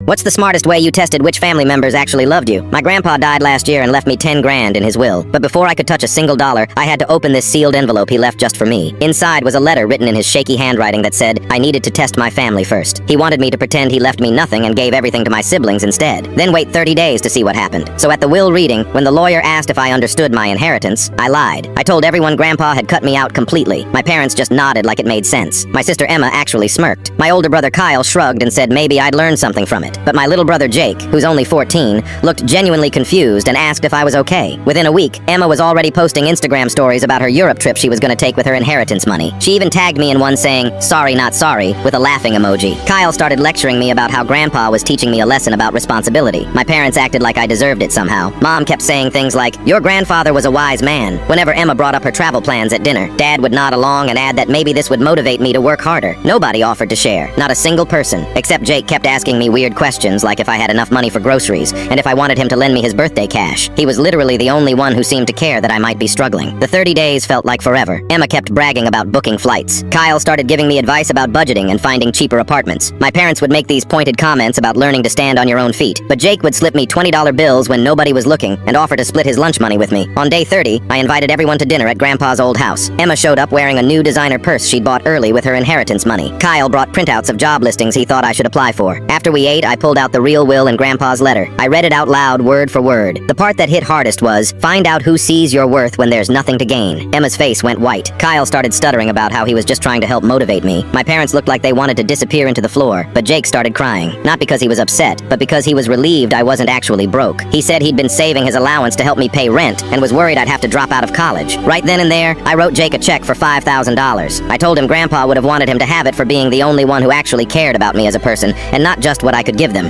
What's the smartest way you tested which family members actually loved you? My grandpa died last year and left me 10 grand in his will. But before I could touch a single dollar, I had to open this sealed envelope he left just for me. Inside was a letter written in his shaky handwriting that said, I needed to test my family first. He wanted me to pretend he left me nothing and gave everything to my siblings instead. Then wait 30 days to see what happened. So at the will reading, when the lawyer asked if I understood my inheritance, I lied. I told everyone Grandpa had cut me out completely. My parents just nodded like it made sense. My sister Emma actually smirked. My older brother Kyle shrugged and said maybe I'd learn something from it. But my little brother Jake, who's only 14, looked genuinely confused and asked if I was okay. Within a week, Emma was already posting Instagram stories about her Europe trip she was gonna take with her inheritance money. She even tagged me in one saying, sorry not sorry, with a laughing emoji. Kyle started lecturing me about how Grandpa was teaching me a lesson about responsibility. My parents acted like I deserved it somehow. Mom kept saying things like, your grandfather was a wise man. Whenever Emma brought up her travel plans at dinner, Dad would nod along and add that maybe this would motivate me to work harder. Nobody offered to share. Not a single person. Except Jake kept asking me weird questions like if I had enough money for groceries, and if I wanted him to lend me his birthday cash. He was literally the only one who seemed to care that I might be struggling. The 30 days felt like forever. Emma kept bragging about booking flights. Kyle started giving me advice about budgeting and finding cheaper apartments. My parents would make these pointed comments about learning to stand on your own feet, but Jake would slip me $20 bills when nobody was looking and offer to split his lunch money with me. On day 30, I invited everyone to dinner at Grandpa's old house. Emma showed up wearing a new designer purse she'd bought early with her inheritance money. Kyle brought printouts of job listings he thought I should apply for. After we ate, I pulled out the real will and Grandpa's letter. I read it out loud, word for word. The part that hit hardest was, find out who sees your worth when there's nothing to gain. Emma's face went white. Kyle started stuttering about how he was just trying to help motivate me. My parents looked like they wanted to disappear into the floor, but Jake started crying. Not because he was upset, but because he was relieved I wasn't actually broke. He said he'd been saving his allowance to help me pay rent and was worried I'd have to drop out of college. Right then and there, I wrote Jake a check for $5,000. I told him Grandpa would have wanted him to have it for being the only one who actually cared about me as a person, and not just what I could give them.